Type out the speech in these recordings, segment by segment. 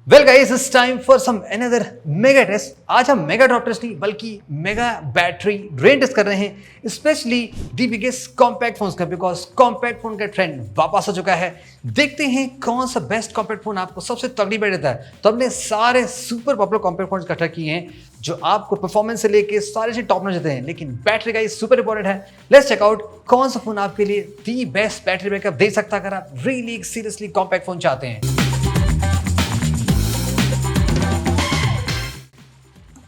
Well guys, it's time for some another mega test. आज हम mega drop test नहीं बल्कि मेगा बैटरी ड्रेन टेस्ट कर रहे हैं, specially the biggest compact phones का, बिकॉज कॉम्पैक्ट फोन का ट्रेंड वापस आ चुका है। देखते हैं कौन सा बेस्ट कॉम्पैक्ट फोन आपको सबसे तगड़ी बैठ देता है। तो हमने सारे सुपर पॉपुलर कॉम्पैक्ट फोन इकट्ठा किए हैं जो आपको परफॉर्मेंस से लेके सारे से टॉप नॉच देते हैं, लेकिन बैटरी का ये सुपर इंपॉर्टेंट है। लेट्स चेक आउट कौन सा फोन आपके लिए दी बेस्ट बैटरी बैकअप दे सकता है अगर आप रियली सीरियसली कॉम्पैक्ट फोन चाहते हैं।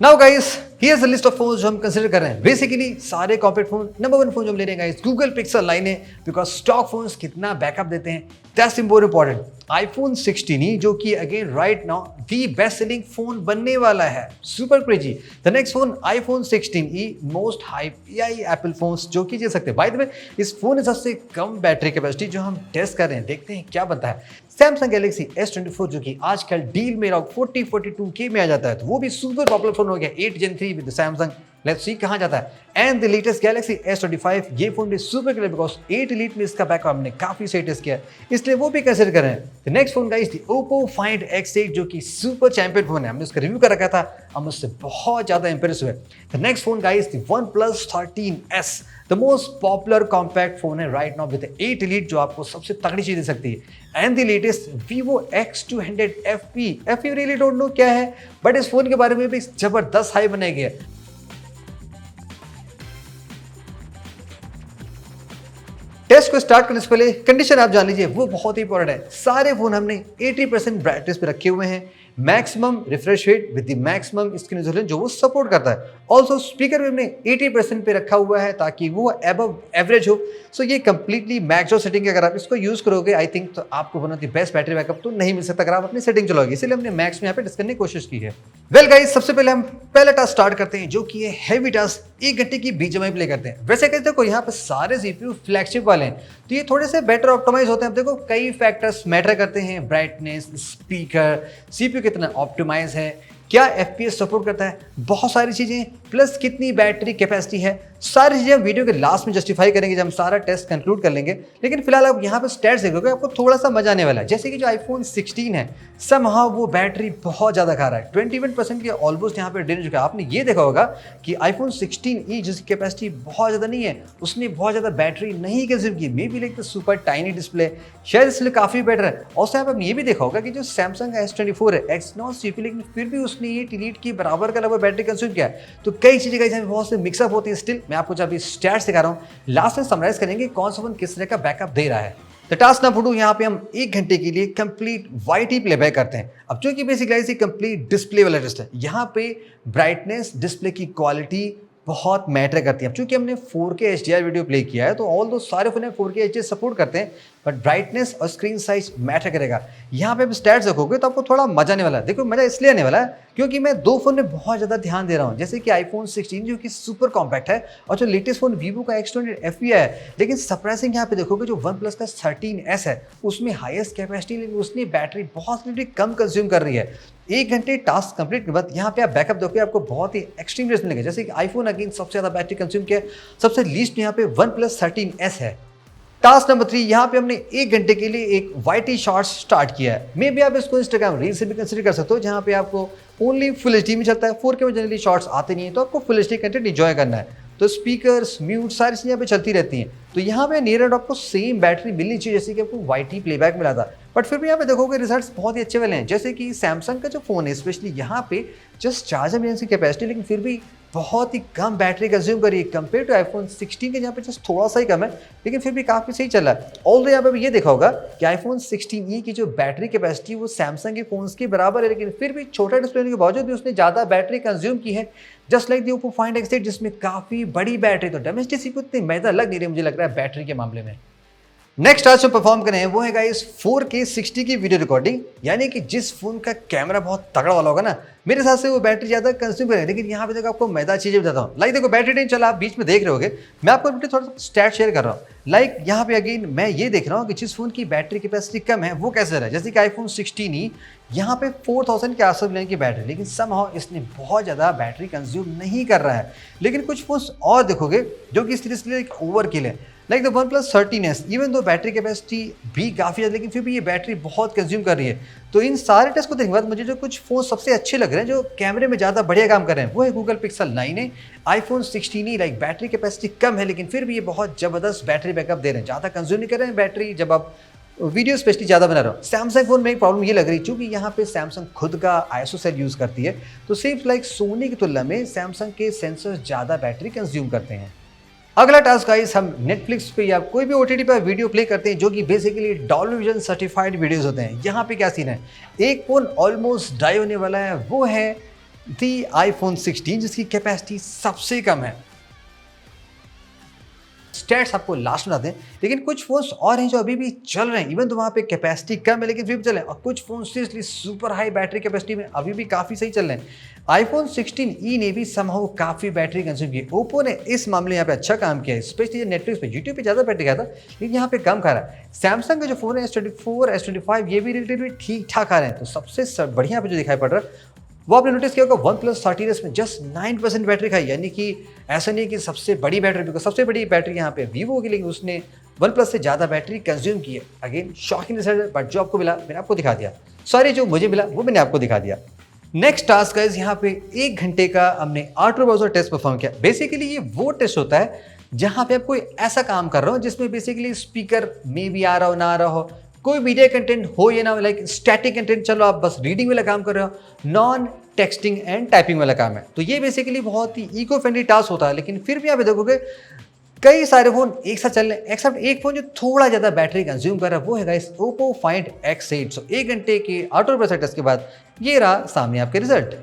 Now guys, here's the list of phones जो हम कंसिडर कर रहे हैं। बेसिकली सारे कॉम्पैक्ट फोन, नंबर 1 फोन जो हम ले रहे हैं गाइस, गूगल पिक्सल 9 है, बिकॉज स्टॉक फोन्स कितना बैकअप देते हैं दैट्स मोर इंपॉर्टेंट। iPhone 16 जो कि again right now the best selling phone बनने वाला है, super crazy. The next phone iPhone 16e, most hype AI Apple phones जो कि ले सकते हैं। बाय द वे, इस फोन में सबसे कम बैटरी कैपेसिटी जो हम टेस्ट कर रहे हैं, देखते हैं क्या बनता है। सैमसंग गैलेक्सी S24 जो कि आजकल डील में 40-42K में आ जाता है, तो वो भी सुपर पॉपुलर फोन हो गया 8 Gen 3 with Samsung. Let's see कहां जाता है। And the latest Galaxy S25, ये फोन भी सुपर क्लियर बिकॉज 8 Elite में इसका बैकअप हमने काफी सही टेस्ट किया, इसलिए वो भी कंसीडर कर रहे हैं। The next phone guys, the Oppo Find X8 जो कि सुपर चैंपियन फोन है, हमने उसका रिव्यू कर रखा था, हम उससे बहुत ज्यादा इंप्रेस हुए। The next phone guys, the OnePlus 13S, the most popular compact phone है राइट नाउ विद 8 Elite जो आपको सबसे तगड़ी चीज दे सकती है। And the latest Vivo X200 FE really don't know क्या है, बट इस फोन के बारे में भी जबरदस्त हाइप बनाई गई है। टेस्ट को स्टार्ट करने से पहले कंडीशन आप जान लीजिए, वो बहुत ही इंपॉर्टेंट है। सारे फोन हमने 80% ब्राइटनेस पे रखे हुए हैं, maximum refresh rate with the maximum screen resolution जो वो सपोर्ट करता है। ऑल्सो स्पीकर भी हमने 80% पे रखा हुआ है ताकि वो अबव एवरेज हो। सो ये कंप्लीटली मैक्स सेटिंग है, अगर आप इसको यूज करोगे आई थिंक तो आपको one of the best battery backup तो नहीं मिल सकता अगर आप अपनी सेटिंग चलाओगे, इसलिए हमने मैक्स में यहाँ पे टेस्ट करने की कोशिश की है। वेल गाइस, सबसे पहले हम पहला टास्क स्टार्ट करते हैं जो कि है हैवी टास्क, 1 घंटे की BGMI प्ले करते हैं। वैसे कहते हो यहाँ पे सारे CPU फ्लैगशिप वाले हैं, तो ये थोड़े से बेटर ऑप्टिमाइज होते हैं। अब देखो कई फैक्टर्स मैटर करते हैं, ब्राइटनेस, स्पीकर, CPU कितना ऑप्टिमाइज है, क्या FPS सपोर्ट करता है, बहुत सारी चीजें, प्लस कितनी बैटरी कैपेसिटी है, सारी चीजें हम वीडियो के लास्ट में जस्टिफाई करेंगे जब हम सारा टेस्ट कंक्लूड कर लेंगे। लेकिन फिलहाल आप यहाँ पे स्टैट्स देखोगे, आपको थोड़ा सा मजा आने वाला है। जैसे कि जो iPhone 16 है, समहाउ वो बैटरी बहुत ज्यादा खा रहा है, 21% के ऑलमोस्ट यहाँ पे ड्रेन चुका है। आपने ये देखा होगा कि iPhone 16e जिसकी कैपेसिटी बहुत ज्यादा नहीं है, उसने बहुत ज्यादा बैटरी नहीं कंज्यूम की, may be like super tiny display, शायद इसलिए काफी बेटर है। और यहाँ पे आपने ये भी देखा होगा कि जो सैमसंग का S24 है, Exynos CPU, लेकिन फिर भी उसने ये Elite की बराबर का लगभग बैटरी कंज्यूम किया है। तो कई चीजें कई बहुत से मिक्सअप होती है। स्टिल मैं आपको जब स्टैट्स दिखा रहा हूँ, लास्ट में समराइज करेंगे कौन सा फोन किस तरह का बैकअप दे रहा है। तो टास्क नंबर 2, यहाँ पे हम 1 घंटे के लिए कंप्लीट YT प्लेबैक करते हैं। अब जो कि बेसिकली कंप्लीट डिस्प्ले वाला टेस्ट है, यहाँ पे ब्राइटनेस, डिस्प्ले की क्वालिटी बहुत मैटर करती है। अब चूंकि हमने 4K HDR वीडियो प्ले किया है, तो ऑल दो सारे फोन 4K HDR सपोर्ट करते हैं, बट ब्राइटनेस और स्क्रीन साइज मैटर करेगा। यहाँ पे स्टैट्स देखोगे तो आपको थोड़ा मजा आने वाला है। देखो मजा इसलिए आने वाला है क्योंकि मैं 2 फोन में बहुत ज्यादा ध्यान दे रहा हूँ, जैसे कि iPhone 16 जो कि सुपर कॉम्पैक्ट है, और जो लेटेस्ट फोन Vivo का X200 FE है। लेकिन सरप्राइजिंग यहाँ पे देखोगे जो OnePlus का 13S है, उसमें हाईएस्ट कैपेसिटी, लेकिन उसने बैटरी बहुत कम कंज्यूम कर रही है। 1 घंटे टास्क कंप्लीट के बाद यहाँ पे आप बैकअप देखोगे, आपको बहुत ही एक्सट्रीम रेस मिलेगा। जैसे कि iPhone अगेन सबसे ज्यादा बैटरी कंज्यूम किया, सबसे लीस्ट यहाँ पे OnePlus 13S है। टास्क नंबर 3, यहाँ पे हमने 1 घंटे के लिए एक YT शॉर्ट्स स्टार्ट किया है। मे बी आप इसको इंस्टाग्राम रील से भी कंसिडर कर सकते हो, जहाँ पे आपको ओनली फुल HD में चलता है। 4K में जनरली शॉर्ट्स आते नहीं है, तो आपको फुल HD कंटेंट एंजॉय करना है। तो स्पीकर्स, म्यूट, सारी चीज़ें यहाँ पे चलती रहती हैं। तो यहाँ पे नियर एंड आपको सेम बैटरी मिलनी चाहिए जैसे कि आपको YT प्लेबैक मिला था, बट फिर भी यहाँ पे देखोगे रिजल्ट्स बहुत ही अच्छे वाले हैं। जैसे कि सैमसंग का जो फोन है, स्पेशली यहाँ पे जस्ट 4 MAH की कैपेसिटी, लेकिन फिर भी बहुत ही कम बैटरी कंज्यूम करी कंपेयर टू iPhone 16 के, यहाँ पे जस्ट थोड़ा सा ही कम है, लेकिन फिर भी काफी सही चल रहा है। ऑल्दो यहाँ पे भी ये देखा होगा कि iPhone 16e की जो बैटरी कैपेसिटी वो सैमसंग के फोन्स के बराबर है, लेकिन फिर भी छोटा डिस्प्ले होने के बावजूद भी उसने ज्यादा बैटरी कंज्यूम की है, just like the Oppo Find X8 जिसमें काफी बड़ी बैटरी। तो डोमेस्टिक को इतनी महंगा लग नहीं रही मुझे लग रहा है बैटरी के मामले में। नेक्स्ट आज जो परफॉर्म करें वो है गाइस 4K 60 की वीडियो रिकॉर्डिंग, यानी कि जिस फोन का कैमरा बहुत तगड़ा वाला होगा ना, मेरे हिसाब से वो बैटरी ज्यादा कंज्यूम करेगा। लेकिन यहाँ पे देखो आपको मैदा चीजें बताता हूँ। लाइक देखो बैटरी नहीं चला, आप बीच में देख रहे होगे, मैं आपको थोड़ा सा स्टैट शेयर कर रहा हूँ। लाइक यहाँ पे अगेन मैं ये देख रहा हूँ कि जिस फोन की बैटरी कैपेसिटी कम है वो कैसे रहा है। जैसे कि iPhone 16e यहाँ पे 4000 के आसपास लेने की बैटरी, लेकिन समहाउ इसने बहुत ज्यादा बैटरी कंज्यूम नहीं कर रहा है। लेकिन कुछ फोन और देखोगे जो कि सीरियसली ओवर किल है। Like the one plus 13s, even though battery capacity भी काफ़ी है लेकिन फिर भी ये बैटरी बहुत कंज्यूम कर रही है। तो इन सारे टेस्ट को देखने के बाद मुझे जो कुछ फ़ोन सबसे अच्छे लग रहे हैं, जो कैमरे में ज़्यादा बढ़िया काम कर रहे हैं, वो है गूगल पिक्सल 9 है, आईफोन 16 लाइक बैटरी कैपेसिटी कम है लेकिन फिर भी ये बहुत ज़बरदस्त बैटरी बैकअप दे रहे हैं, ज़्यादा कंज्यूम नहीं कर रहे हैं बैटरी जब आप वीडियो स्पेशली ज़्यादा बना रहा हूँ। सैमसंग फोन में एक प्रॉब्लम ये लग रही है, क्योंकि यहाँ पे सैमसंग खुद का आईएसओ सेल यूज़ करती है, तो सिर्फ लाइक सोनी की तुलना में सैमसंग के सेंसर्स ज़्यादा बैटरी कंज्यूम करते हैं। अगला टास्क गाइस, हम नेटफ्लिक्स पे या कोई भी ओटीटी पर वीडियो प्ले करते हैं जो कि basically Dolby vision certified videos होते हैं। यहाँ पे क्या सीन है, एक फोन ऑलमोस्ट डाई होने वाला है, वो है दी आईफोन 16 जिसकी कैपेसिटी सबसे कम है। स्टैट्स आपको लास्ट में आते हैं, लेकिन कुछ फोन्स और हैं जो अभी भी चल रहे हैं, इवन तो वहाँ पे कैपेसिटी कम है लेकिन फिर भी चल रहे हैं, और कुछ phone seriously super high battery capacity में अभी भी काफ़ी सही चल रहे हैं। आईफोन 16e ने भी समहाउ काफ़ी बैटरी कंज्यूम की। ओप्पो ने इस मामले यहाँ पे अच्छा काम किया है, स्पेशली नेटफ्लिक्स पे, यूट्यूब पे ज़्यादा बैटरी खाता लेकिन यहाँ पे कम खा रहा है। सैमसंग के जो फोन है S24, S25 ये भी रिलेटिवली ठीक ठाक आ रहे हैं। तो सबसे बढ़िया पे जो दिखाई पड़ रहा है वो आपने नोटिस किया होगा, वन प्लस 13s में जस्ट 9% बैटरी खाई, यानी कि ऐसा नहीं है कि सबसे बड़ी बैटरी, बिकॉज सबसे बड़ी बैटरी यहाँ पे वीवो की, लेकिन उसने वन प्लस से ज़्यादा बैटरी कंज्यूम की है। अगेन शॉकिंग रिजल्ट, बट जो आपको मिला मैंने आपको दिखा दिया, सॉरी जो मुझे मिला वो मैंने आपको दिखा दिया। नेक्स्ट टास्क है यहाँ पे 1 घंटे का हमने आर्ट ब्राउजर टेस्ट परफॉर्म किया। बेसिकली ये वो टेस्ट होता है जहाँ पे आप कोई ऐसा काम कर रहे हो जिसमें बेसिकली स्पीकर में भी आ रहा हो ना आ रहा हो, कोई मीडिया कंटेंट हो या ना, लाइक स्टैटिक कंटेंट, चलो आप बस रीडिंग वाला काम कर रहे हो, नॉन टेक्सटिंग एंड टाइपिंग वाला काम है। तो ये बेसिकली बहुत ही इको फ्रेंडली टास्क होता है, लेकिन फिर भी आप देखोगे कई सारे फोन एक साथ चल रहे हैं, एक्सेप्ट एक फोन जो थोड़ा ज़्यादा बैटरी कंज्यूम कर रहा है, वो है गाइस ओप्पो फाइंड X8। सो 1 घंटे के ऑटो ब्राउजर टेस्ट के बाद ये रहा सामने आपके रिजल्ट।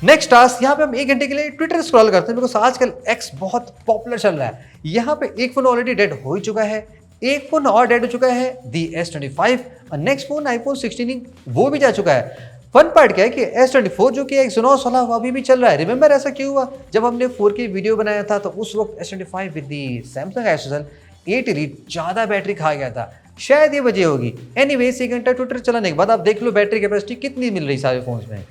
नेक्स्ट टास्क, यहाँ पे हम 1 घंटे के लिए ट्विटर स्क्रॉल करते हैं, बिकॉज आजकल X बहुत पॉपुलर चल रहा है। यहाँ पे एक फोन ऑलरेडी डेड हो ही चुका है, एक फोन और डेड हो चुका है, दी S25, और नेक्स्ट फोन आईफोन 16 वो भी जा चुका है। फन पार्ट क्या है कि S24 जो कि Exynos वाला वो अभी भी चल रहा है। रिमेंबर ऐसा क्यों हुआ, जब हमने 4K वीडियो बनाया था तो उस वक्त S25 with the Samsung ISO 8 elite ज़्यादा बैटरी खा गया था, शायद ये वजह होगी। एनीवेज 1 घंटा ट्विटर चलाने के बाद आप देख लो बैटरी कैपेसिटी कितनी मिल रही सारे फोन्स में।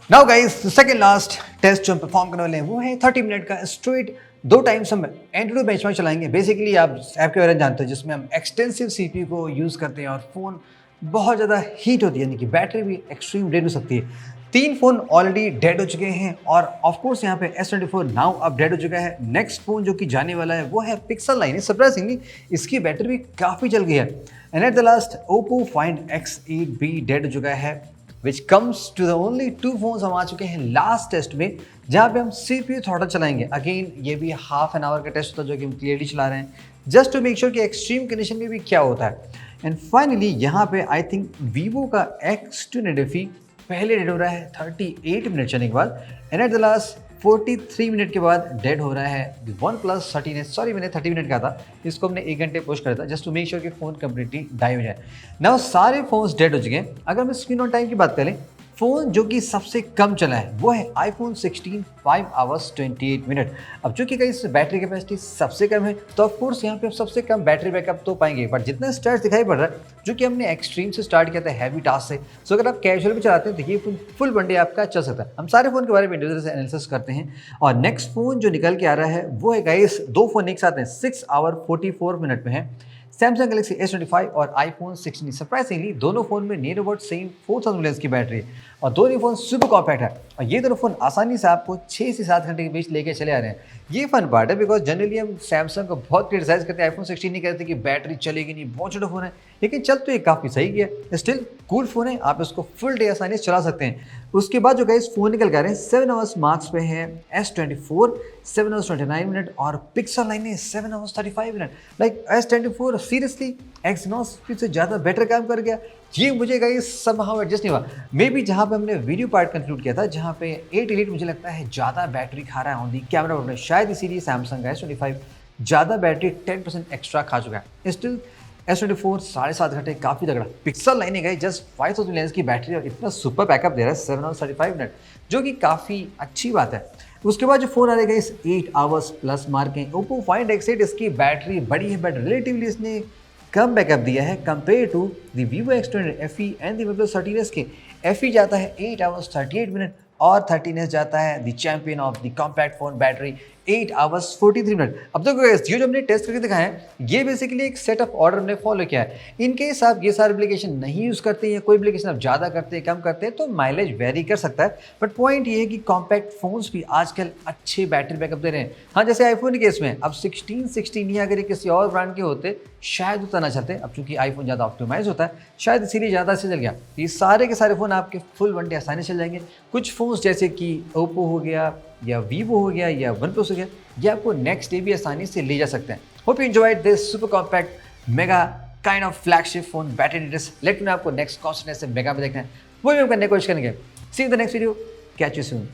Now guys, second last test जो हम परफॉर्म करने वाले हैं वो है 30 मिनट का स्ट्रेट 2 टाइम्स हम एंड्रॉइड बेंचमार्क चलाएंगे। बेसिकली आप ऐप के बारे में जानते हो जिसमें हम एक्सटेंसिव सीपीयू को यूज़ करते हैं और फ़ोन बहुत ज़्यादा हीट होती है, यानी कि बैटरी भी एक्सट्रीम डेड हो सकती है। 3 फ़ोन ऑलरेडी डेड हो चुके हैं और ऑफकोर्स यहाँ पे S24 नाउ अब डेड हो चुका है। नेक्स्ट फ़ोन जो कि जाने वाला है वो है पिक्सल 9 है। सरप्राइजिंगली इसकी बैटरी भी काफ़ी जल गई है। And at the last Oppo find X8 भी डेड हो चुका है, which comes to the only 2 phones हम आ चुके हैं लास्ट टेस्ट में, जहाँ पे हम CPU थ्रॉटल चलाएंगे। अगेन ये भी हाफ एन आवर का टेस्ट होता है जो कि हम क्लियरली चला रहे हैं, जस्ट टू मेक श्योर कि एक्सट्रीम कंडीशन में भी क्या होता है। एंड फाइनली यहाँ पे आई थिंक वीवो का X2 नेडेफी पहले डेड हो रहा है 38 मिनट चलने के बाद, and at the last 43 minute के बाद डेड हो रहा है वन प्लस 13, सॉरी मैंने 30 मिनट का था, इसको हमने 1 घंटे पुश करा था जस्ट टू मेक श्योर कि फ़ोन कम्प्लीटली डाई हो जाए। नाउ सारे फोन्स डेड हो चुके हैं। अगर हम स्क्रीन ऑन टाइम की बात करें, फ़ोन जो कि सबसे कम चला है वो है आईफोन 16 5 आवर्स 28 मिनट। अब चूंकि कहीं इस बैटरी कैपेसिटी सबसे कम है तो ऑफकोर्स यहाँ पे आप सबसे कम बैटरी बैकअप तो पाएंगे, बट जितना स्टार्ट दिखाई पड़ रहा है, जो कि हमने एक्सट्रीम से स्टार्ट किया था, हैवी टास्क से, सो अगर आप कैजुअल भी चलाते हैं तो ये फोन फुल वनडे आपका चल सकता है। हम सारे फोन के बारे में इंडिविजुअल से एनालिसिस करते हैं और नेक्स्ट फोन जो निकल के आ रहा है वो है गाइस 2 फोन एक साथ हैं, 6 आवर 44 मिनट में है, सैमसंग गैलेक्सी S25 और आईफोन 16। सरप्राइजिंगली दोनों फोन में नियर अबाउट सेम 4000 मिलियंस की बैटरी है और दोनों फोन सुपर कॉम्पैक्ट है और ये दोनों फोन आसानी से आपको 6 से 7 घंटे के बीच लेके चले आ रहे हैं। ये फन पार्ट है, बिकॉज जनरली हम सैमसंग को बहुत क्रिटिसाइज करते हैं, आईफोन 16 नहीं कहते कि बैटरी चलेगी नहीं, बहुत छोटा फोन है, लेकिन चल तो ये काफ़ी सही किया, स्टिल कूल फोन है, आप इसको फुल डे आसानी से चला सकते हैं। उसके बाद जो गाइस फोन निकल कर रहे हैं 7 आवर्स मार्क्स पे है S24 7 आवर्स 29 मिनट और पिक्सल 9 है 7 hours 35 minute. Like S24 seriously Exynos से ज़्यादा बेटर काम कर गया। ये मुझे गाइस somehow एडजस्ट नहीं हुआ। मे बी जहाँ पे हमने वीडियो पार्ट कंक्लूड किया था, जहाँ पे 8 एलीट मुझे लगता है ज़्यादा बैटरी खा रहा है ऑन दी कैमरा में, शायद इसीलिए सैमसंग का S25 ज़्यादा बैटरी 10% एक्स्ट्रा खा चुका है। स्टिल S24 7.5 घंटे काफ़ी तगड़ा। पिक्सल 9 गए जस्ट 5000 लेंस की बैटरी और इतना सुपर बैकअप दे रहा है 7 आवर्स 35 मिनट, जो कि काफ़ी अच्छी बात है। उसके बाद जो फोन आ रहेगा इस 8 आवर्स प्लस मार्क है। ओप्पो फाइंड X8 इसकी बैटरी बड़ी है बट रिलेटिवली इसने कम बैकअप दिया है compare to the Vivo X200 FE and the OnePlus 13s के। FE जाता है 8 आवर्स 38 मिनट, और 13s जाता है the champion of the compact phone battery 8 hours 43 minute. अब तो ये जो हमने टेस्ट करके दिखाया है ये बेसिकली एक सेट ऑफ ऑर्डर हमने फॉलो किया है। इन केस आप ये सारे एप्लीकेशन नहीं यूज़ करते हैं, कोई एप्लीकेशन आप ज़्यादा करते हैं कम करते हैं तो माइलेज वेरी कर सकता है, बट पॉइंट ये है कि कॉम्पैक्ट फोन्स भी आजकल अच्छे बैटरी बैकअप दे रहे हैं। हाँ, जैसे आईफोन के केस में अब 16 या अगर ये किसी और ब्रांड के होते शायद उतना ना चलते, अब चूंकि आईफोन ज़्यादा ऑप्टिमाइज होता है शायद इसीलिए ज़्यादा से चल गया। ये सारे के सारे फ़ोन आपके फुल 1 डे आसानी से चल जाएंगे। कुछ फ़ोन्स जैसे कि ओप्पो हो गया या वीवो हो गया या वन प्लस हो गया, ये आपको नेक्स्ट डे भी आसानी से ले जा सकते हैं। Hope you enjoyed this super compact mega kind of flagship phone battery details. Let me know आपको नेक्स्ट कौन से मेगा में देखना है, वो भी हम करने की कोशिश करेंगे। See you in the next video, catch you soon.